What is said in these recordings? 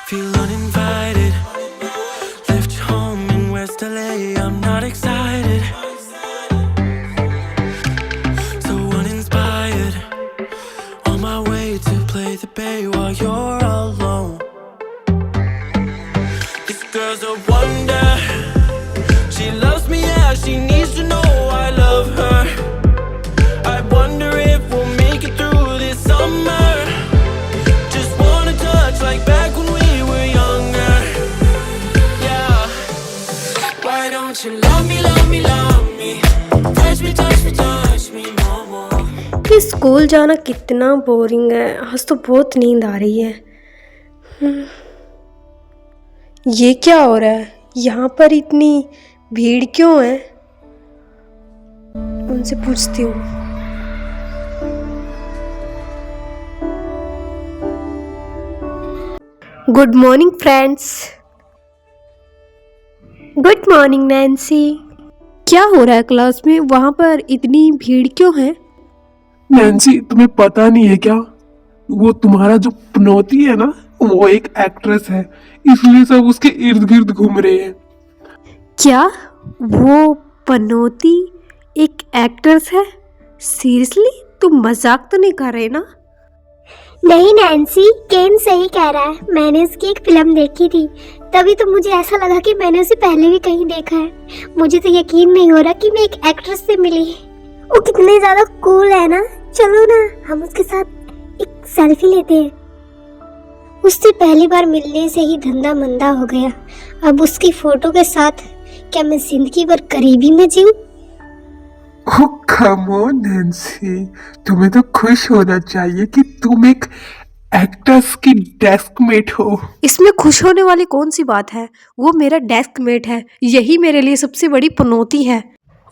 Feel uninvited. Left home in West LA. I'm not excited. So uninspired. On my way to play the bay while you're alone. This girl's a wonder. She loves me, yeah. She needs to know I love her. I wonder if we'll make it through this summer. Just wanna touch like back when we were younger. Yeah. Why don't you love me, love me, love me? Touch me, touch me, touch me no more. कि school जाना कितना boring है। आज तो बहुत नींद आ रही है। ये क्या हो रहा है? यहाँ पर इतनी भीड़ क्यों है? उनसे पूछती हूँ। Good morning friends. Good morning Nancy. क्या हो रहा है क्लास में? वहाँ पर इतनी भीड़ क्यों है? नैन्सी, तुम्हें पता नहीं है क्या? वो तुम्हारा जो पनौती है ना, वो एक एक्ट्रेस है, इसलिए सब उसके इर्द गिर्द घूम रहे हैं। क्या वो पनौती एक एक्ट्रेस है? सीरियसली? तुम मजाक तो नहीं कर रहे ना? नहीं नैन्सी, केन सही कह रहा है। मैंने उसकी एक फिल्म देखी थी, तभी तो मुझे ऐसा लगा कि मैंने उसे पहले भी कहीं देखा है। मुझे तो यकीन नहीं हो रहा कि मैं एक एक्ट्रेस से मिली। वो कितने ज्यादा कूल है ना। चलो ना, हम उसके साथ एक सेल्फी लेते हैं। उससे पहली बार मिलने से ही धंधा मंदा हो गया। अब उसकी फोटो के साथ क्या मैं जिंदगी भर करीबी में जीऊं? ओह कम ऑन नैन्सी, तुम्हें तो खुश होना चाहिए कि तुम एक एक्ट्रेस की डेस्कमेट हो। इसमें खुश होने वाली कौन सी बात है? वो मेरा डेस्कमेट है, यही मेरे लिए सबसे बड़ी पनौती है।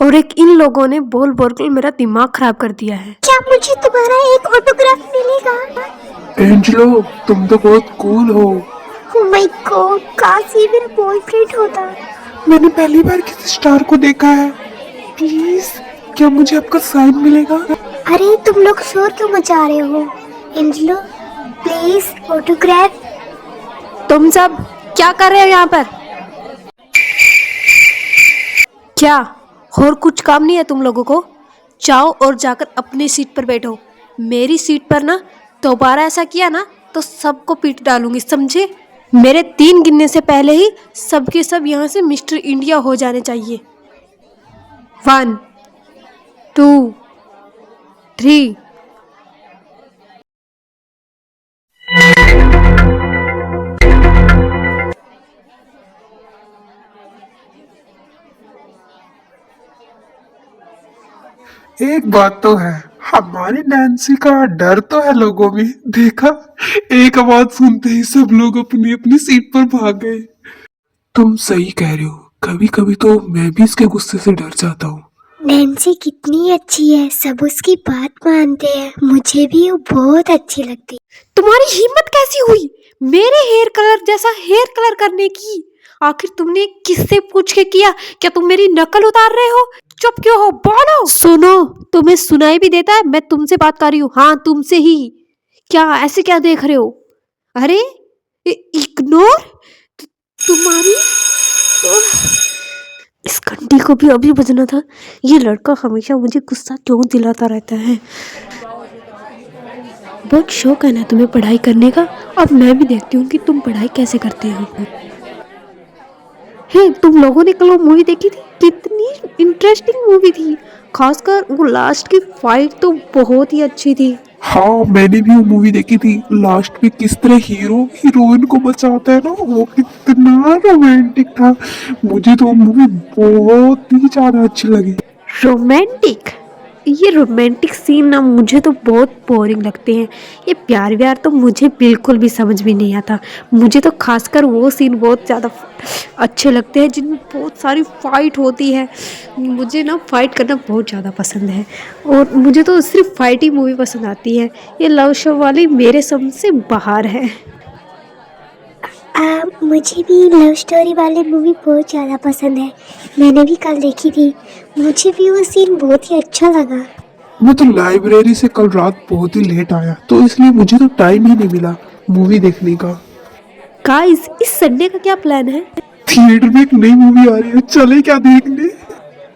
और एक इन लोगों ने बोल बोल कर मेरा दिमाग खराब कर दिया है। क्या मुझे तुम्हारा एक ऑटोग्राफ मिलेगा? एंजेलो, तुम तो बहुत कूल हो। ओह माय गॉड, काश ये मेरा बॉयफ्रेंड होता। मैंने पहली बार किसी स्टार को देखा है। प्लीज, क्या मुझे आपका साइन मिलेगा? अरे तुम लोग शोर क्यों मचा रहे हो? Angelo please autograph. तुम सब क्या कर रहे हो यहाँ पर? क्या और कुछ काम नहीं है तुम लोगों को? जाओ और जाकर अपनी सीट पर बैठो। मेरी सीट पर ना दोबारा ऐसा किया ना तो सबको पीट डालूंगी, समझे? मेरे 3 गिनने से पहले ही सबके सब यहाँ से मिस्टर इंडिया हो जाने चाहिए। 1 2 3। एक बात तो है, हमारी नैन्सी का डर तो है लोगों में। देखा, एक आवाज सुनते ही सब लोग अपनी अपनी सीट पर भाग गए। तुम सही कह रहे हो, कभी कभी तो मैं भी इसके गुस्से से डर जाता हूँ। नैन्सी कितनी अच्छी है, सब उसकी बात मानते हैं। मुझे भी वो बहुत अच्छी लगती। तुम्हारी हिम्मत कैसी हुई मेरे हेयर कलर जैसा हेयर कलर करने की? आखिर तुमने किससे पूछ के किया? क्या तुम मेरी नकल उतार रहे हो? चुप क्यों हो? बोलो। सुनो, तुम्हें सुनाई भी देता है? मैं तुमसे बात कर रही हूँ। हाँ, तुमसे ही। क्या ऐसे क्या देख रहे हो? अरे इग्नोर तुम्हारी तो इस घंटी को भी अभी बजना था। ये लड़का हमेशा मुझे गुस्सा क्यों दिलाता रहता है? बहुत शौक है ना तुम्हें पढ़ाई करने का। अब मैं भी देखती हूँ कि तुम पढ़ाई कैसे करते हो। हे, तुम लोगों ने कल वो मूवी देखी थी? कितनी इंटरेस्टिंग मूवी थी। खासकर वो लास्ट की फाइट तो बहुत ही अच्छी थी। हाँ, मैंने भी वो मूवी देखी थी। लास्ट में किस तरह हीरो हीरोइन को बचाता है ना, वो कितना रोमांटिक था। मुझे तो वो मूवी बहुत ही ज्यादा अच्छी लगी। रोमांटिक? ये रोमांटिक सीन ना मुझे तो बहुत बोरिंग लगते हैं। ये प्यार व्यार तो मुझे बिल्कुल भी समझ में नहीं आता। मुझे तो खासकर वो सीन बहुत ज़्यादा अच्छे लगते हैं जिनमें बहुत सारी फाइट होती है। मुझे ना फाइट करना बहुत ज़्यादा पसंद है और मुझे तो सिर्फ फाइट ही मूवी पसंद आती है। ये लव शो वाली मेरे समझ से बाहर है। मुझे भी लव स्टोरी वाली मूवी बहुत ज़्यादा पसंद है। मैंने भी कल देखी थी। मुझे भी वो सीन बहुत ही अच्छा लगा। मैं तो लाइब्रेरी से कल रात बहुत ही लेट आया, तो इसलिए मुझे तो टाइम ही नहीं मिला मूवी देखने का। गाइस, इस संडे का क्या प्लान है? थिएटर में एक नई मूवी आ रही है, चले क्या देखने?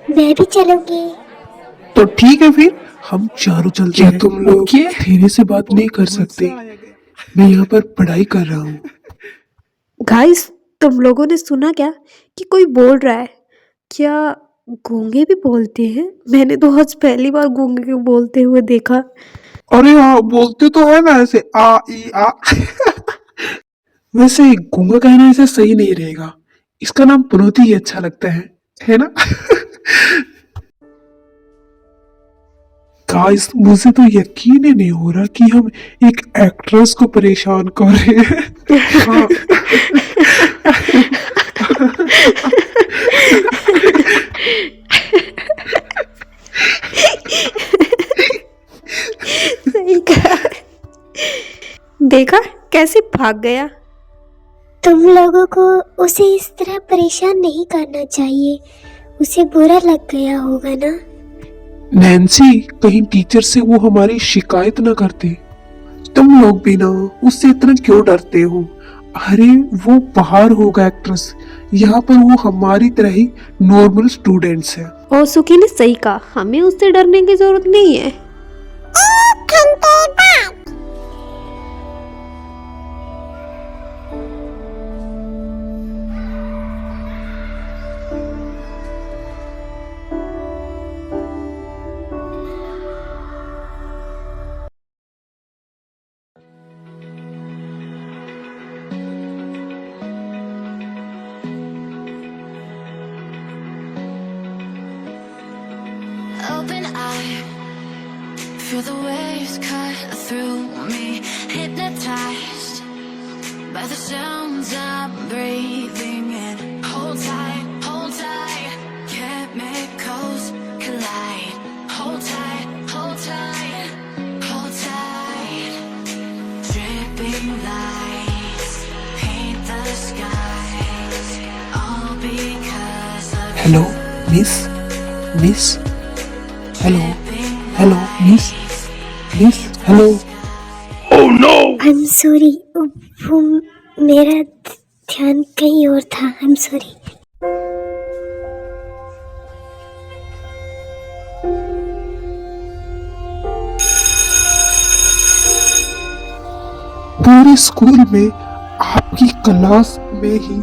मैं भी चलूंगी। तो ठीक है फिर हम चारों चलते हैं। तुम लोग धीरे से बात नहीं कर सकते? मैं यहाँ पर पढ़ाई कर रहा हूँ। गाइस, तुम लोगों ने सुना क्या कि कोई बोल रहा है? क्या गूंगे भी बोलते हैं? मैंने तो आज पहली बार गूंगे को बोलते हुए देखा। अरे हाँ, बोलते तो है ना ऐसे आ ई आ। वैसे गूंगा कहना ऐसे सही नहीं रहेगा, इसका नाम पनौती ही अच्छा लगता है ना? गाइस, मुझे तो यकीन ही नहीं हो रहा कि हम एक एक्ट्रेस को परेशान कर रहे हैं। हाँ। सही कहा। देखा कैसे भाग गया। तुम लोगों को उसे इस तरह परेशान नहीं करना चाहिए, उसे बुरा लग गया होगा ना। नैन्सी, कहीं टीचर से वो हमारी शिकायत न करते। तुम लोग भी ना उससे इतना क्यों डरते हो? अरे वो बाहर होगा एक्ट्रेस, यहाँ पर वो हमारी तरह ही नॉर्मल स्टूडेंट्स हैं। और सुखी ने सही कहा, हमें उससे डरने की जरूरत नहीं है। Open eye, feel the waves cut through me, hypnotized by the sounds I'm breathing in. Hold tight, chemicals collide. Hold tight, hold tight, hold tight. Dripping lights paint the skies, all because of hello miss, hello miss, hello. Oh no! I am sorry, वो मेरा ध्यान कहीं और था। I am sorry. पूरे school में आपकी class में ही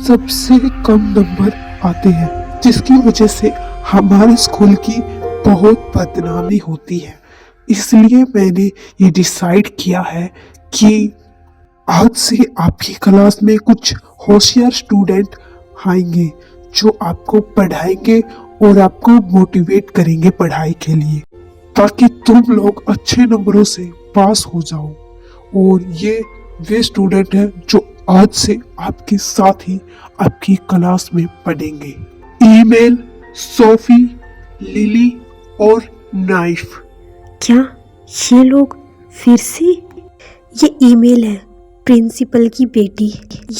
सबसे कम नंबर आते हैं, जिसकी वजह से हमारे स्कूल की बहुत बदनामी होती है। इसलिए मैंने ये डिसाइड किया है कि आज से आपकी क्लास में कुछ होशियार स्टूडेंट आएंगे जो आपको पढ़ाएंगे और आपको मोटिवेट करेंगे पढ़ाई के लिए, ताकि तुम लोग अच्छे नंबरों से पास हो जाओ। और ये वे स्टूडेंट हैं जो आज से आपके साथ ही आपकी क्लास में पढ़ेंगे। ईमेल, सोफी, लिली और नाइफ। क्या ये लोग फिर से? ये ईमेल है प्रिंसिपल की बेटी।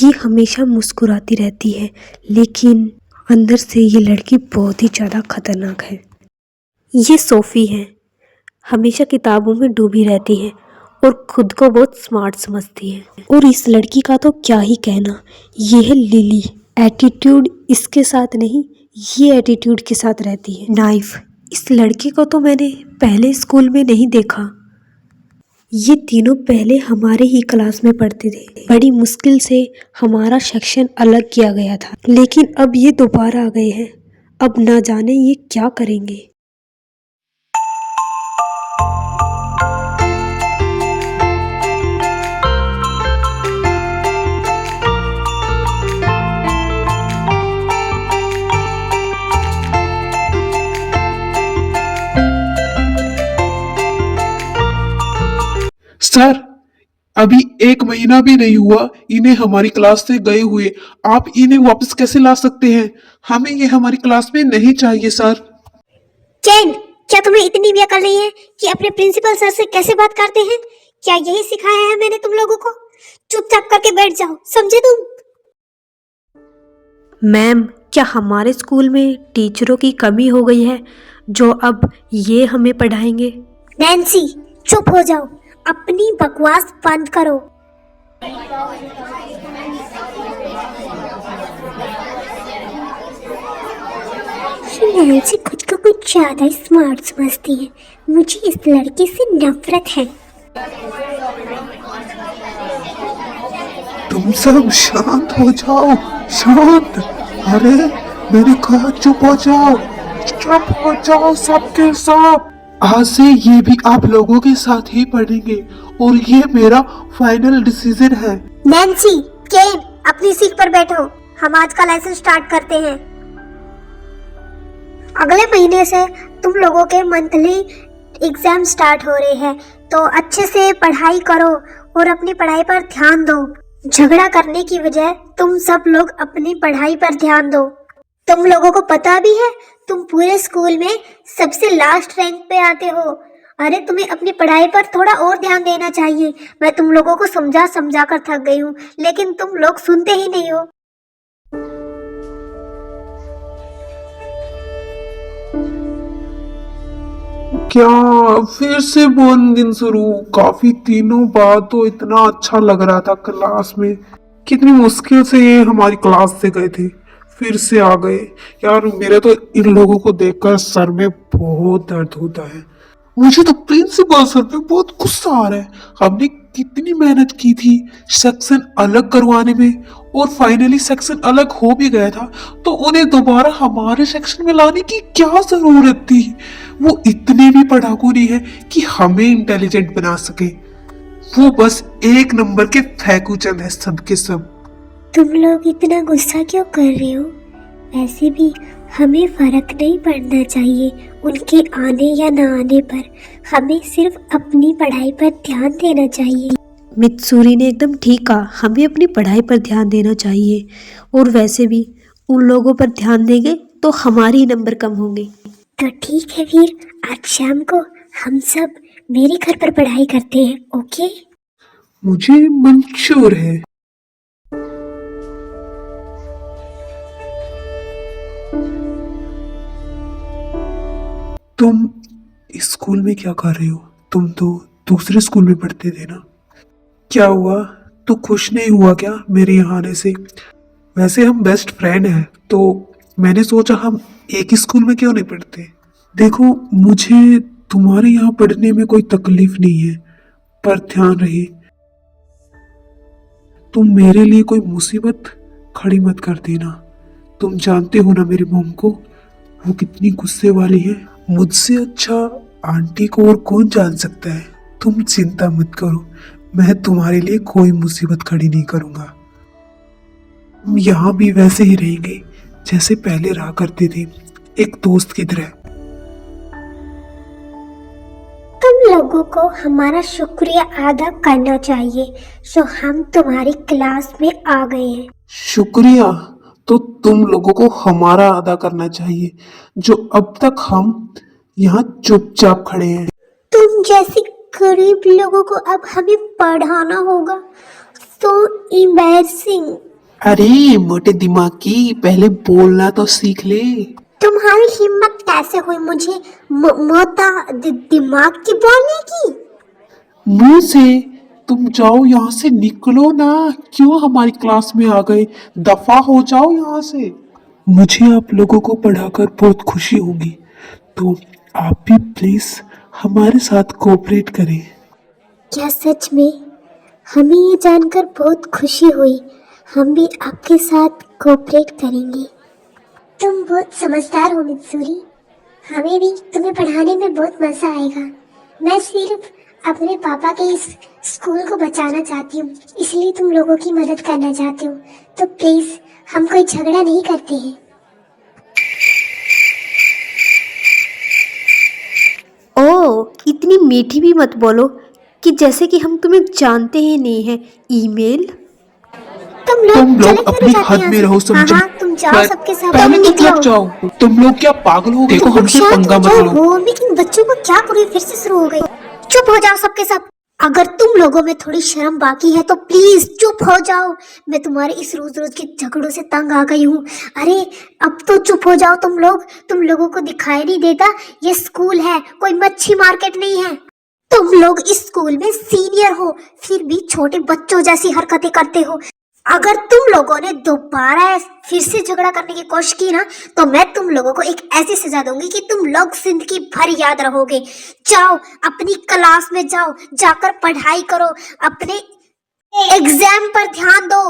ये हमेशा मुस्कुराती रहती है, लेकिन अंदर से ये लड़की बहुत ही ज़्यादा खतरनाक है। ये सोफ़ी है, हमेशा किताबों में डूबी रहती है और खुद को बहुत स्मार्ट समझती है। और इस लड़की का तो क्या ही कहना। ये है लिली। एटीट्यूड इसके साथ नहीं, ये एटीट्यूड के साथ रहती है। नाइफ, इस लड़की को तो मैंने पहले स्कूल में नहीं देखा। ये तीनों पहले हमारे ही क्लास में पढ़ते थे। बड़ी मुश्किल से हमारा सेक्शन अलग किया गया था, लेकिन अब ये दोबारा आ गए हैं। अब ना जाने ये क्या करेंगे। सर, अभी 1 महीना भी नहीं हुआ इन्हें हमारी क्लास से गए हुए, आप इन्हें वापस कैसे ला सकते हैं? हमें ये हमारी क्लास में नहीं चाहिए सर। चैन, क्या तुम्हें इतनी भी अकल नहीं है कि अपने प्रिंसिपल सर से कैसे बात करते हैं? क्या यही सिखाया है मैंने तुम लोगों को? चुपचाप करके बैठ जाओ, समझे तुम? मैम, क्या हमारे स्कूल में टीचरों की कमी हो गई है जो अब ये हमें पढ़ाएंगे? नैन्सी, चुप हो जाओ, अपनी बकवास बंद करो। ये नैन्सी खुद को कुछ ज्यादा स्मार्ट समझती है। मुझे इस लड़की से नफरत है। तुम सब शांत हो जाओ, शांत। अरे मैंने कहा चुप हो जाओ, चुप हो जाओ सबके सब। आज से ये भी आप लोगों के साथ ही पढ़ेंगे और ये मेरा फाइनल डिसीजन है। नैन्सी, केन, अपनी सीट पर बैठो। हम आज का लेसन स्टार्ट करते हैं। अगले महीने से तुम लोगों के मंथली एग्जाम स्टार्ट हो रहे हैं, तो अच्छे से पढ़ाई करो और अपनी पढ़ाई पर ध्यान दो। झगड़ा करने की बजाय तुम सब लोग अपनी पढ़ाई पर ध्यान दो। तुम लोगों को पता भी है तुम पूरे स्कूल में सबसे लास्ट रैंक पे आते हो। अरे तुम्हें अपनी पढ़ाई पर थोड़ा और ध्यान देना चाहिए। मैं तुम लोगों को समझा समझा कर थक गई हूँ, लेकिन तुम लोग सुनते ही नहीं हो। क्या फिर से बोल दिन शुरू? काफी दिनों बाद तो इतना अच्छा लग रहा था क्लास में। कितनी मुश्किल से ये हमारी क्लास से गए थे, फिर से आ गए। यार मेरे तो इन लोगों को देखकर सर में बहुत दर्द होता है। मुझे तो प्रिंसिपल सर पे बहुत गुस्सा आ रहा है। हमने कितनी मेहनत की थी सेक्शन अलग करवाने में, और फाइनली सेक्शन अलग हो भी गया था, तो उन्हें दोबारा हमारे सेक्शन में लाने की क्या जरूरत थी? वो इतने भी पढ़ाकू नहीं है कि हमें इंटेलिजेंट बना सके। वो बस एक नंबर के फैकूचंद है सबके सब। तुम लोग इतना गुस्सा क्यों कर रहे हो? वैसे भी हमें फर्क नहीं पड़ना चाहिए उनके आने या ना आने पर। हमें सिर्फ अपनी पढ़ाई पर ध्यान देना चाहिए। मित्सुरी ने एकदम ठीक कहा, हमें अपनी पढ़ाई पर ध्यान देना चाहिए। और वैसे भी उन लोगों पर ध्यान देंगे तो हमारे ही नंबर कम होंगे। तो ठीक है वीर, आज शाम को हम सब मेरे घर पर पढ़ाई करते हैं, ओके? मुझे मंशूर है। तुम इस स्कूल में क्या कर रहे हो? तुम तो दूसरे स्कूल में पढ़ते थे ना। क्या हुआ, तू खुश नहीं हुआ क्या मेरे यहाँ आने से? वैसे हम बेस्ट फ्रेंड हैं, तो मैंने सोचा हम एक ही स्कूल में क्यों नहीं पढ़ते। देखो मुझे तुम्हारे यहाँ पढ़ने में कोई तकलीफ नहीं है, पर ध्यान रहे तुम मेरे लिए कोई मुसीबत खड़ी मत कर देना। तुम जानते हो ना मेरी मॉम को, वो कितनी गुस्से वाली है। मुझसे अच्छा आंटी को और कौन जान सकता है। तुम चिंता मत करो, मैं तुम्हारे लिए कोई मुसीबत खड़ी नहीं करूंगा। हम यहाँ भी वैसे ही रहेंगे जैसे पहले रहा करते थे, एक दोस्त की तरह। तुम लोगों को हमारा शुक्रिया अदा करना चाहिए जो हम तुम्हारी क्लास में आ गए हैं। शुक्रिया तो तुम लोगों को हमारा अदा करना चाहिए, जो अब तक हम यहाँ चुपचाप खड़े हैं। तुम जैसे गरीब लोगों को अब हमें पढ़ाना होगा। So embarrassing। अरे मोटे दिमाग की, पहले बोलना तो सीख ले। तुम्हारी हिम्मत कैसे हुई मुझे मोटा दिमाग की बोलने की? मुंह से तुम जाओ, यहाँ से निकलो ना। क्यों हमारी क्लास में आ गए? दफा हो जाओ यहाँ से। मुझे आप लोगों को पढ़ाकर बहुत खुशी होगी, तो आप भी प्लीज हमारे साथ कोऑपरेट करें। क्या सच में? हमें ये जानकर बहुत खुशी हुई। हम भी आपके साथ कोऑपरेट करेंगे। तुम बहुत समझदार हो मित्सुरी। हमें भी तुम्हें पढ़ाने में बहुत मजा आएगा। मैं सिर्फ अपने पापा के इस स्कूल को बचाना चाहती हूँ, इसलिए तुम लोगों की मदद करना चाहती हूँ। तो प्लीज हम कोई झगड़ा नहीं करते हैं। ओ, इतनी मीठी भी मत बोलो कि जैसे कि हम तुम्हें जानते ही नहीं हैं। ईमेल। तुम लोग अपनी हद में रहो, समझो। हाँ, तुम जाओ सबके साथ। पहले तुम चुप निकलो। लग जाओ। तुम लोग क्या पागल हो गए? देखो हमसे शांत पंगा हो मत जाओ। लो। हो भी इन बच्चों को क्या करूँ, फिर से शुरू हो गई। चुप हो जाओ सबके सब। अगर तुम लोगों में थोड़ी शर्म बाकी है तो प्लीज चुप हो जाओ। मैं तुम्हारे इस रोज रोज के झगड़ों से तंग आ गई हूँ। अरे अब तो चुप हो जाओ तुम लोग। तुम लोगों को दिखाई नहीं देता ये स्कूल है, कोई मच्छी मार्केट नहीं है। तुम लोग इस स्कूल में सीनियर हो, फिर भी छोटे बच्चों जैसी हरकतें करते हो। अगर तुम लोगों ने दोबारा फिर से झगड़ा करने की कोशिश की ना, तो मैं तुम लोगों को एक ऐसी सजा दूंगी कि तुम लोग जिंदगी भर याद रहोगे। जाओ अपनी क्लास में जाओ, जाकर पढ़ाई करो, अपने एग्जाम पर ध्यान दो।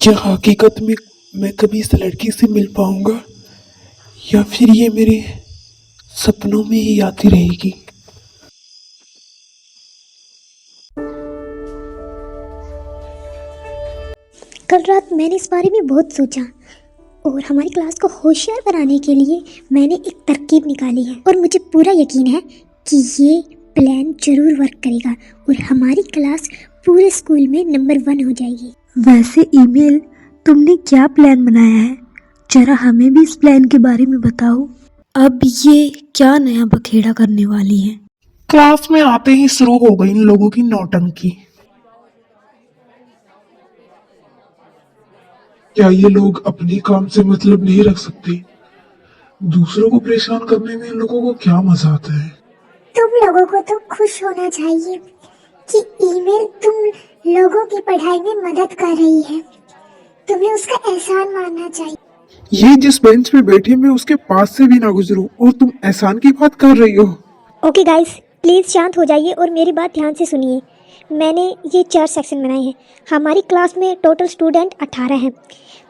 क्या हकीकत में मैं कभी इस लड़की से मिल पाऊंगा, या फिर ये मेरे सपनों में ही आती रहेगी? कल रात मैंने इस बारे में बहुत सोचा और हमारी क्लास को होशियार बनाने के लिए मैंने एक तरकीब निकाली है और मुझे पूरा यकीन है कि ये प्लान जरूर वर्क करेगा और हमारी क्लास पूरे स्कूल में नंबर 1 हो जाएगी। वैसे ईमेल, तुमने क्या प्लान बनाया है? जरा हमें भी इस प्लान के बारे में बताओ। अब ये क्या नया बखेड़ा करने वाली है? क्लास में आते ही शुरू हो गई इन लोगों की नौटंकी। क्या ये लोग अपने काम से मतलब नहीं रख सकते? दूसरों को परेशान करने में इन लोगों को क्या मजा आता है? तुम लोगों को तो खुश होना चाहिए कि ईमेल तुम लोगों की पढ़ाई में मदद कर रही है। तुम्हें उसका एहसान मानना चाहिए। ये जिस बेंच पे बैठे मैं उसके पास से भी ना गुजरूं और तुम एहसान की बात कर रही हो। ओके गाइस, प्लीज़ शांत हो जाइए और मेरी बात ध्यान से सुनिए। मैंने ये 4 सेक्शन बनाए हैं। हमारी क्लास में टोटल स्टूडेंट 18 हैं।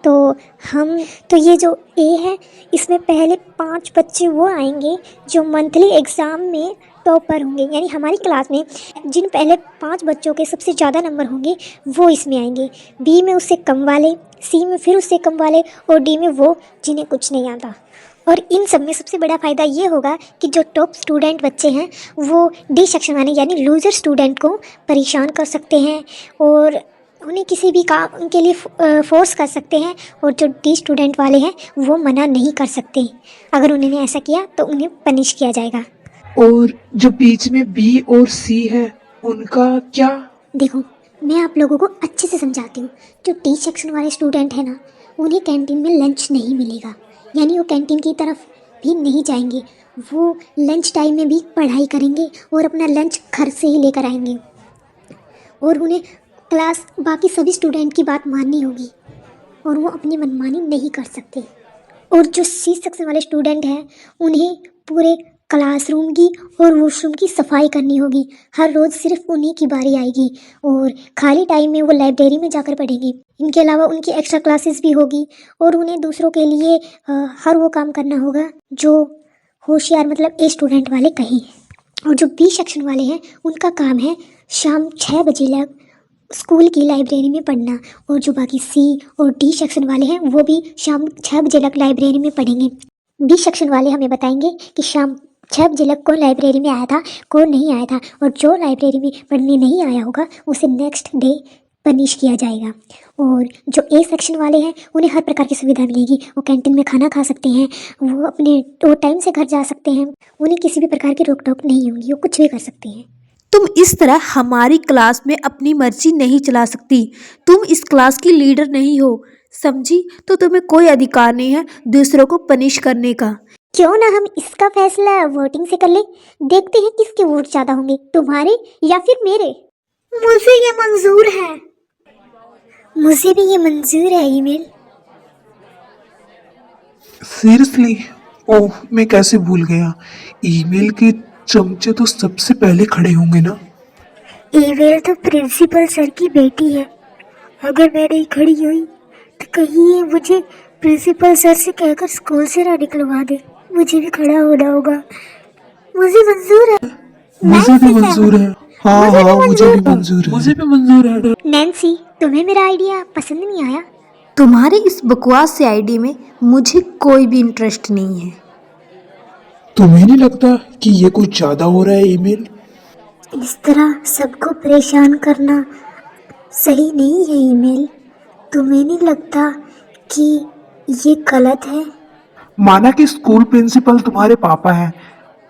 तो ये जो ए है, इसमें पहले 5 बच्चे वो आएंगे जो मंथली एग्ज़ाम में टॉपर होंगे, यानी हमारी क्लास में जिन पहले 5 बच्चों के सबसे ज़्यादा नंबर होंगे वो इसमें आएंगे। बी में उससे कम वाले, सी में फिर उससे कम वाले और डी में वो जिन्हें कुछ नहीं आता। और इन सब में सबसे बड़ा फ़ायदा ये होगा कि जो टॉप स्टूडेंट बच्चे हैं वो डी सेक्शन वाले यानी लूज़र स्टूडेंट को परेशान कर सकते हैं और उन्हें किसी भी काम के लिए फोर्स कर सकते हैं, और जो डी स्टूडेंट वाले हैं वो मना नहीं कर सकते। अगर उन्होंने ऐसा किया तो उन्हें पनिश किया जाएगा। और जो बीच में बी और सी है उनका क्या? देखो, मैं आप लोगों को अच्छे से समझाती हूँ। जो डी सेक्शन वाले स्टूडेंट हैं ना, उन्हें कैंटीन में लंच नहीं मिलेगा, यानी वो कैंटीन की तरफ भी नहीं जाएंगे। वो लंच टाइम में भी पढ़ाई करेंगे और अपना लंच घर से ही लेकर आएंगे और उन्हें क्लास बाकी सभी स्टूडेंट की बात माननी होगी और वो अपनी मनमानी नहीं कर सकते। और जो सी सेक्शन वाले स्टूडेंट हैं उन्हें पूरे क्लासरूम की और वॉशरूम की सफाई करनी होगी। हर रोज़ सिर्फ उन्हीं की बारी आएगी और खाली टाइम में वो लाइब्रेरी में जाकर पढ़ेंगे। इनके अलावा उनकी एक्स्ट्रा क्लासेस भी होगी और उन्हें दूसरों के लिए हर वो काम करना होगा जो होशियार मतलब ए स्टूडेंट वाले कहें। और जो बी सेक्शन वाले हैं उनका काम है शाम 6 बजे तक स्कूल की लाइब्रेरी में पढ़ना, और जो बाकी सी और डी सेक्शन वाले हैं वो भी शाम 6 बजे तक लाइब्रेरी में पढ़ेंगे। बी सेक्शन वाले हमें बताएंगे कि शाम 6 बजे तक कौन लाइब्रेरी में आया था, कौन नहीं आया था, और जो लाइब्रेरी में पढ़ने नहीं आया होगा उसे नेक्स्ट डे पनिश किया जाएगा। और जो ए सेक्शन वाले हैं उन्हें हर प्रकार की सुविधा मिलेगी। वो कैंटीन में खाना खा सकते हैं, वो अपने टाइम से घर जा सकते हैं, उन्हें किसी भी प्रकार की रोक टोक नहीं होगी, वो कुछ भी कर सकते हैं। तुम इस तरह हमारी क्लास में अपनी मर्जी नहीं चला सकती। तुम इस क्लास की लीडर नहीं हो, समझी? तो तुम्हें कोई अधिकार नहीं है दूसरों को पनिश करने का। क्यों ना हम इसका फैसला वोटिंग से कर ले। देखते हैं किसके वोट ज़्यादा होंगे, तुम्हारे या फिर मेरे। मुझे ये मंजूर है। मुझे भी ये मंजूर है ईमेल। सीरियसली? ओह, मैं कैसे भूल गया। ईमेल के चमचे तो सबसे पहले खड़े होंगे ना। ईमेल तो प्रिंसिपल सर की बेटी है। अगर मैं नहीं खड़ी हुई कहीं ये मुझे प्रिंसिपल सर से कहकर स्कूल से ना निकलवा दे। मुझे भी खड़ा होना होगा। मुझे मंजूर है। मुझे भी मंजूर है। हाँ मुझे भी हाँ, मुझे भी मंजूर है। मंजूर है। मुझे भी मंजूर है। नैन्सी, तुम्हें मेरा आइडिया पसंद नहीं आया? तुम्हारे इस बकवास से आईडी में मुझे कोई भी इंटरेस्ट नहीं है। तुम्हें नहीं लगता कि ये कुछ ज्यादा हो रहा है ईमेल? इस तरह सबको परेशान करना सही नहीं है ईमेल। तुम्हें नहीं लगता कि ये गलत है? माना कि स्कूल प्रिंसिपल तुम्हारे पापा हैं,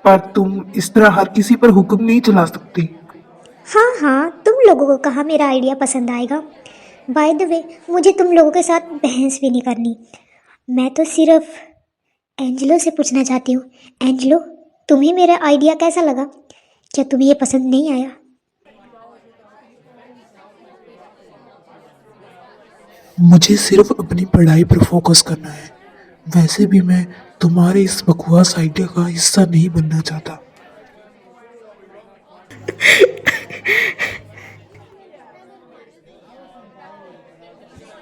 पर तुम इस तरह हर किसी पर हुक्म नहीं चला सकती। हाँ हाँ, तुम लोगों को कहा मेरा आइडिया पसंद आएगा। बाय द वे, मुझे तुम लोगों के साथ बहस भी नहीं करनी। मैं तो सिर्फ एंजेलो से पूछना चाहती हूँ। एंजेलो, तुम्हें मेरा आइडिया कैसा लगा? क्या तुम्हें ये पसंद नहीं आया? मुझे सिर्फ अपनी पढ़ाई पर फोकस करना है। वैसे भी मैं तुम्हारे इस बकवास आइडिया का हिस्सा नहीं बनना चाहता।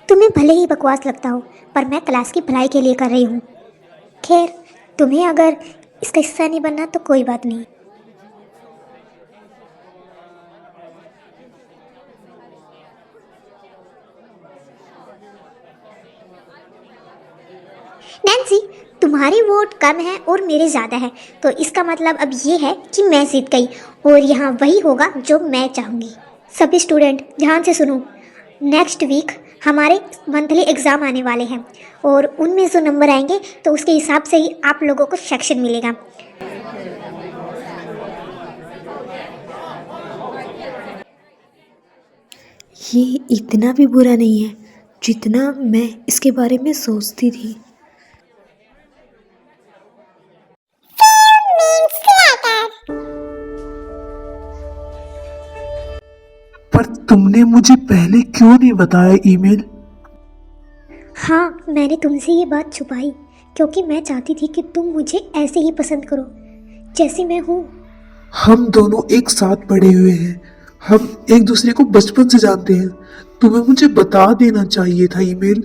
तुम्हें भले ही बकवास लगता हो, पर मैं क्लास की भलाई के लिए कर रही हूँ। खैर, तुम्हें अगर इसका हिस्सा नहीं बनना तो कोई बात नहीं। नैन्सी, तुम्हारी वोट कम है और मेरे ज़्यादा है, तो इसका मतलब अब ये है कि मैं जीत गई और यहाँ वही होगा जो मैं चाहूँगी। सभी स्टूडेंट ध्यान से सुनो। नेक्स्ट वीक हमारे मंथली एग्ज़ाम आने वाले हैं और उनमें जो नंबर आएंगे तो उसके हिसाब से ही आप लोगों को सेक्शन मिलेगा। ये इतना भी बुरा नहीं है जितना मैं इसके बारे में सोचती थी। पर तुमने मुझे पहले क्यों नहीं बताया ईमेल? हाँ, मैंने तुमसे ये बात छुपाई क्योंकि मैं चाहती थी कि तुम मुझे ऐसे ही पसंद करो जैसी मैं हूँ। हम दोनों एक साथ पढ़े हुए हैं, हम एक दूसरे को बचपन से जानते हैं। तुम्हें मुझे बता देना चाहिए था ईमेल।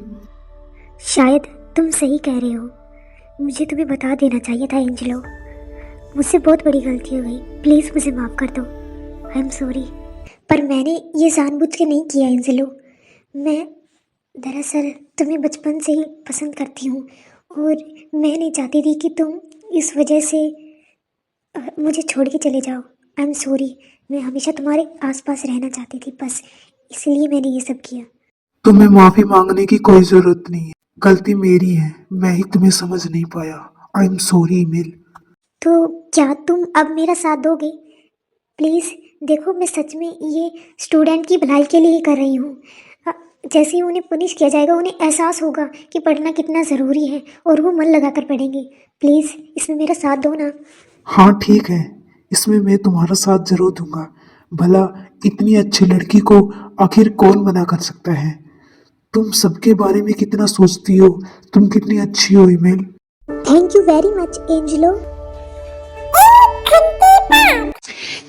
शायद तुम सही कह रहे हो, मुझे तुम्हें बता देना चाहिए था एंजेलो। मुझसे बहुत बड़ी गलती हो गई, प्लीज़ मुझे माफ़ कर दो। आई एम सॉरी। पर मैंने ये जानबूझ के नहीं किया एंजेलो। मैं दरअसल तुम्हें बचपन से ही पसंद करती हूँ और मैं नहीं चाहती थी कि तुम इस वजह से मुझे छोड़ के चले जाओ। आई एम सॉरी। मैं हमेशा तुम्हारे आसपास रहना चाहती थी, बस इसलिए मैंने ये सब किया। तुम्हें माफी मांगने की कोई जरूरत नहीं है, गलती मेरी है, मैं ही तुम्हें समझ नहीं पाया। आई एम सॉरी ईमेल। तो क्या तुम अब मेरा साथ दोगे? प्लीज़ देखो, मैं सच में ये स्टूडेंट की भलाई के लिए ही कर रही हूँ। जैसे ही उन्हें पनिश किया जाएगा उन्हें एहसास होगा कि पढ़ना कितना ज़रूरी है और वो मन लगा कर पढ़ेंगे। प्लीज़ इसमें मेरा साथ दो ना। हाँ ठीक है, इसमें मैं तुम्हारा साथ जरूर दूंगा। भला इतनी अच्छी लड़की को आखिर कौन मना कर सकता है? तुम सबके बारे में कितना सोचती हो, तुम कितनी अच्छी हो email. Thank you very much Angelo.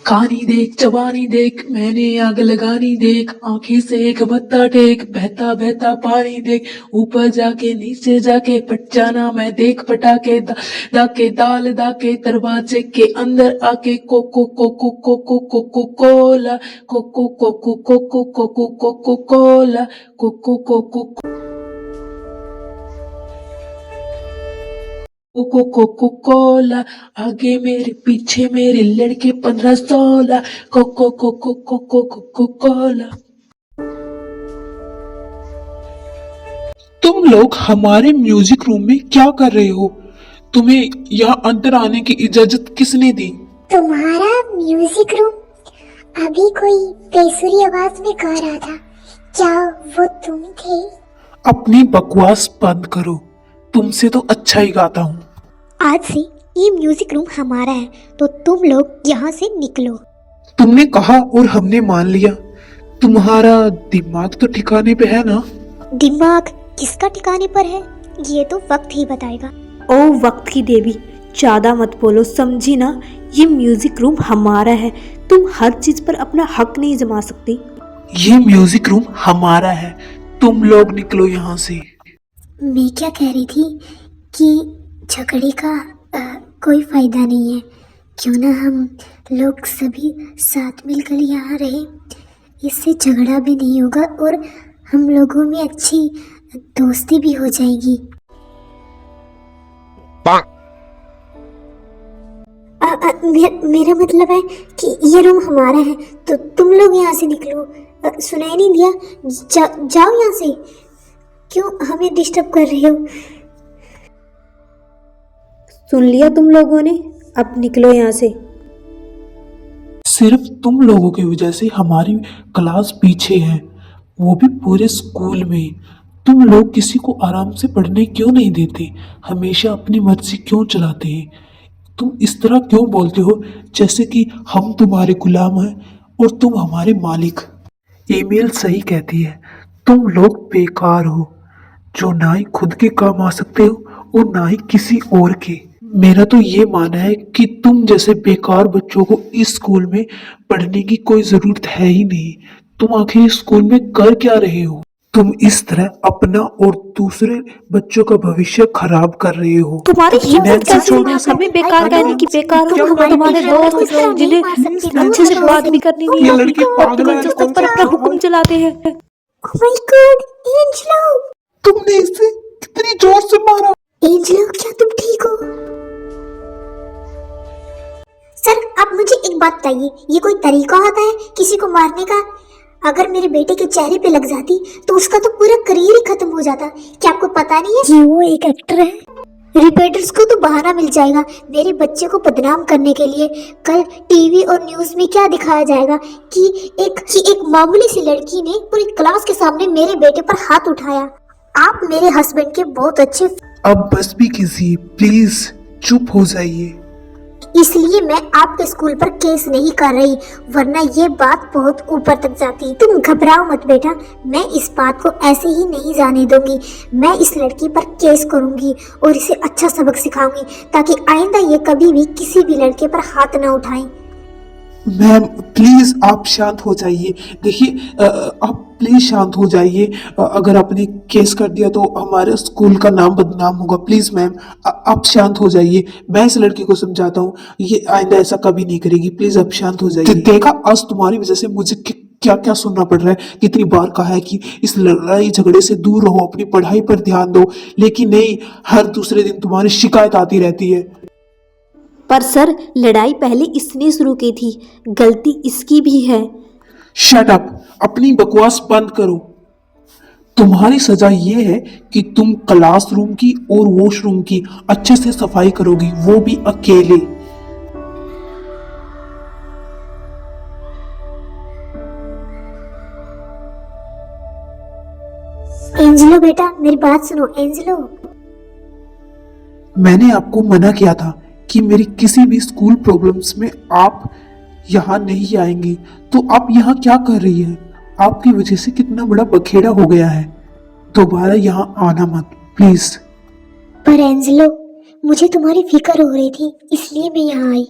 खानी देख जवानी देख मैंने आग लगानी देख, आंखें से एक बत्ता टेक, बहता बहता पानी देख, ऊपर जाके नीचे जाके पट जाना मैं देख, पटाके दाके दाल दाके दरवाजे के अंदर आके coco coco coco coco cola coco coco coco coco coco cola coco coco coco coco cola, आगे मेरे पीछे मेरे लड़के 15-16, coco coco coco coco cola. तुम लोग हमारे म्यूजिक रूम में क्या कर रहे हो? तुम्हें यहाँ अंदर आने की इजाजत किसने दी? तुम्हारा म्यूजिक रूम? अभी कोई बेसुरी आवाज में गा रहा था, क्या वो तुम थे? अपनी बकवास बंद करो, तुमसे तो अच्छा ही गाता हूँ। आज से ये म्यूजिक रूम हमारा है, तो तुम लोग यहाँ से निकलो। तुमने कहा और हमने मान लिया। तुम्हारा दिमाग तो ठिकाने पे है ना? दिमाग किसका ठिकाने पर है ये तो वक्त ही बताएगा। ओ वक्त की देवी, ज़्यादा मत बोलो, समझी ना? ये म्यूजिक रूम हमारा है, तुम हर चीज़ पर अपना हक नहीं जमा सकती। ये म्यूजिक रूम हमारा है, तुम लोग निकलो यहाँ से। मैं क्या कह रही थी कि झगड़े का कोई फायदा नहीं है। क्यों ना हम लोग सभी साथ मिलकर यहाँ रहे, इससे झगड़ा भी नहीं होगा और हम लोगों में अच्छी दोस्ती भी हो जाएगी। मेरा मतलब है कि ये रूम हमारा है, तो तुम लोग यहाँ से निकलो। सुनाई नहीं दिया? जाओ यहाँ से, क्यों हमें डिस्टर्ब कर रहे हो? सुन लिया तुम लोगों ने, अब निकलो यहाँ से। सिर्फ तुम लोगों की वजह से हमारी क्लास पीछे है, वो भी पूरे स्कूल में। तुम लोग किसी को आराम से पढ़ने क्यों नहीं देते? हमेशा अपनी मर्जी क्यों चलाते हैं? तुम इस तरह क्यों बोलते हो जैसे कि हम तुम्हारे गुलाम हैं और तुम हमारे मालिक? ईमेल सही कहती है, तुम लोग बेकार हो, जो ना ही खुद के काम आ सकते हो और ना ही किसी और के। मेरा तो ये मानना है कि तुम जैसे बेकार बच्चों को इस स्कूल में पढ़ने की कोई जरूरत है ही नहीं। तुम आखिर इस स्कूल में कर क्या रहे हो? तुम इस तरह अपना और दूसरे बच्चों का भविष्य खराब कर रहे हो। तुम्हारी हिम्मत नैन्सी, कैसे छोड़ो हुई इसे। हमें बेकार कहने की? बेकार हो क्या हम तुम्हारे दोस्त जिन्हें अच्छे से बात भी करनी नहीं ये आती, लड़की पागल है। जब तक पर अपना हुक्म चलाते हैं। Oh my God, Angelo! तुमने इसे कितनी जोर से मारा? एंजेलो, क्या तुम ठीक हो? सर, आप मुझे एक बात बताइए, ये कोई तरीका होता है किसी को मारने का? अगर मेरे बेटे के चेहरे पे लग जाती तो उसका तो पूरा करियर ही खत्म हो जाता। क्या आपको पता नहीं है कि वो एक एक्टर है? रिपोर्टर्स को तो बहाना मिल जाएगा मेरे बच्चे को बदनाम करने के लिए। कल टीवी और न्यूज में क्या दिखाया जाएगा कि एक मामूली सी लड़की ने पूरी क्लास के सामने मेरे बेटे पर हाथ उठाया। आप मेरे हस्बैंड के बहुत अच्छे, अब बस भी कीजिए प्लीज, चुप हो जाइए। इसलिए मैं आपके स्कूल पर केस नहीं कर रही, वरना ये बात बहुत ऊपर तक जाती। तुम घबराओ मत बेटा, मैं इस बात को ऐसे ही नहीं जाने दूंगी। मैं इस लड़की पर केस करूंगी और इसे अच्छा सबक सिखाऊंगी ताकि आइंदा ये कभी भी किसी भी लड़के पर हाथ न उठाए। मैम प्लीज आप शांत हो जाइए। देखिए आप प्लीज शांत हो जाइए। अगर आपने केस कर दिया तो हमारे स्कूल का नाम बदनाम होगा। प्लीज मैम आप शांत हो जाइए। मैं इस लड़की को समझाता हूँ, ये आइंदा ऐसा कभी नहीं करेगी। प्लीज आप शांत हो जाइए। देखा आज तुम्हारी वजह से मुझे क्या क्या सुनना पड़ रहा है। कितनी बार कहा है कि इस लड़ाई झगड़े से दूर रहो, अपनी पढ़ाई पर ध्यान दो, लेकिन नहीं, हर दूसरे दिन तुम्हारी शिकायत आती रहती है। पर सर, लड़ाई पहले इसने शुरू की थी, गलती इसकी भी है। शट अप, अपनी बकवास बंद करो। तुम्हारी सजा ये है कि तुम क्लासरूम की और वॉशरूम की अच्छे से सफाई करोगी, वो भी अकेले। एंजेलो बेटा, मेरी बात सुनो। एंजेलो, मैंने आपको मना किया था कि मेरी किसी भी स्कूल प्रॉब्लम्स में आप यहाँ नहीं आएंगी, तो आप यहाँ क्या कर रही है? आपकी वजह से कितना बड़ा बखेड़ा हो गया है। दोबारा यहाँ आना मत प्लीज। पर एंजेलो, मुझे तुम्हारी फिक्र हो रही थी, इसलिए मैं यहाँ आई।